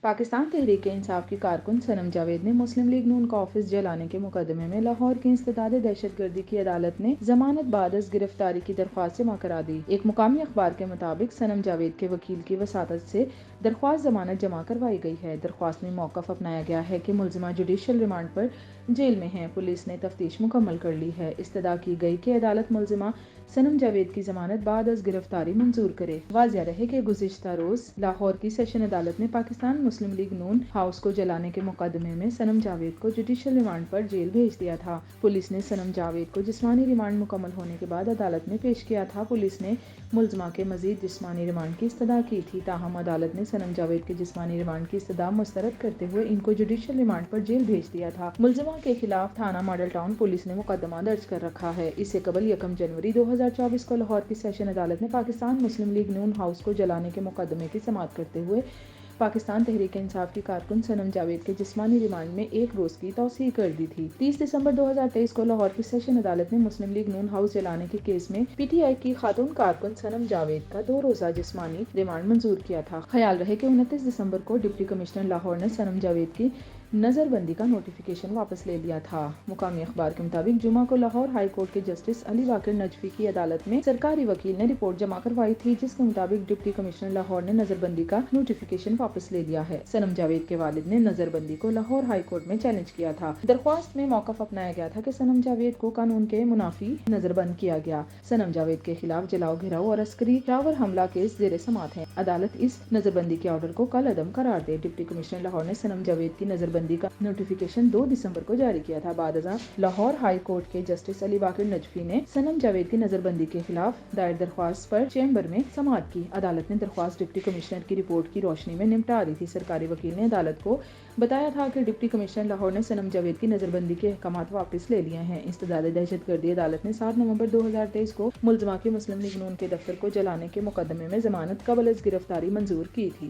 پاکستان تحریک انصاف کی کارکن صنم جاوید نے مسلم لیگ نون کا آفس جلانے کے مقدمے میں لاہور کی انسداد دہشت گردی کی عدالت نے ضمانت بعد از گرفتاری کی درخواست جمع کرا دی۔ ایک مقامی اخبار کے مطابق صنم جاوید کے وکیل کی وساطت سے درخواست ضمانت جمع کروائی گئی ہے۔ درخواست میں موقف اپنایا گیا ہے کہ ملزمہ جوڈیشل ریمانڈ پر جیل میں ہیں۔ پولیس نے تفتیش مکمل کر لی ہے۔ استدعا کی گئی کہ عدالت ملزمہ صنم جاوید کی ضمانت بعد از گرفتاری منظور کرے۔ واضح رہے کہ گزشتہ روز لاہور کی سیشن عدالت نے پاکستان مسلم لیگ نون ہاؤس کو جلانے کے مقدمے میں صنم جاوید کو جوڈیشل ریمانڈ پر جیل بھیج دیا تھا۔ پولیس نے صنم جاوید کو جسمانی ریمانڈ مکمل ہونے کے بعد عدالت میں پیش کیا تھا۔ پولیس نے ملزمہ کے مزید جسمانی ریمانڈ کی استدعا کی تھی، تاہم عدالت نے صنم جاوید کے جسمانی ریمانڈ کی استدعا مسترد کرتے ہوئے ان کو جوڈیشل ریمانڈ پر جیل بھیج دیا تھا۔ ملزمہ کے خلاف تھانہ ماڈل ٹاؤن پولیس نے مقدمہ درج کر رکھا ہے۔ اس سے قبل 1 جنوری 2024 کو لاہور کی سیشن عدالت نے پاکستان مسلم لیگ نون ہاؤس کو جلانے کے مقدمے کی سماعت کرتے ہوئے پاکستان تحریک انصاف کی کارکن صنم جاوید کے جسمانی ریمانڈ میں 1 روز کی توسیع کر دی تھی۔ 30 دسمبر 2023 کو لاہور کی سیشن عدالت نے مسلم لیگ نون ہاؤس جلانے کے کیس میں پی ٹی آئی کی خاتون کارکن صنم جاوید کا 2 روزہ جسمانی ریمانڈ منظور کیا تھا۔ خیال رہے کہ 29 دسمبر کو ڈپٹی کمشنر لاہور نے صنم جاوید کی نظر بندی کا نوٹیفیکیشن واپس لے لیا تھا۔ مقامی اخبار کے مطابق جمعہ کو لاہور ہائی کورٹ کے جسٹس علی باقر نجفی کی عدالت میں سرکاری وکیل نے رپورٹ جمع کروائی تھی، جس کے مطابق ڈپٹی کمشنر لاہور نے نظر بندی کا نوٹیفیکیشن واپس لے لیا ہے۔ صنم جاوید کے والد نے نظر بندی کو لاہور ہائی کورٹ میں چیلنج کیا تھا۔ درخواست میں موقف اپنایا گیا تھا کہ صنم جاوید کو قانون کے منافی نظر بند کیا گیا۔ صنم جاوید کے خلاف جلاؤ، گھیراؤ اور عسکری شاور حملہ کیس زیر سماعت ہیں۔ عدالت اس نظر بندی کے آرڈر کو کل عدم قرار دے۔ ڈپٹی کمشنر لاہور نے صنم جاوید کی نظر بندی کا نوٹیفیکیشن 2 دسمبر کو جاری کیا تھا۔ بعد ازاں لاہور ہائی کورٹ کے جسٹس علی باقر نجفی نے صنم جاوید کی نظر بندی کے خلاف دائر درخواست پر چیمبر میں سماعت کی۔ عدالت نے درخواست ڈپٹی کمشنر کی رپورٹ کی روشنی میں نمٹا دی تھی۔ سرکاری وکیل نے عدالت کو بتایا تھا کہ ڈپٹی کمشنر لاہور نے صنم جاوید کی نظر بندی کے احکامات واپس لے لیے ہیں۔ انسداد دہشت گردی عدالت نے 7 نومبر 2023 کو ملزمہ کی مسلم لیگ نون کے دفتر کو جلانے کے مقدمے میں ضمانت قبل از گرفتاری منظور کی تھی۔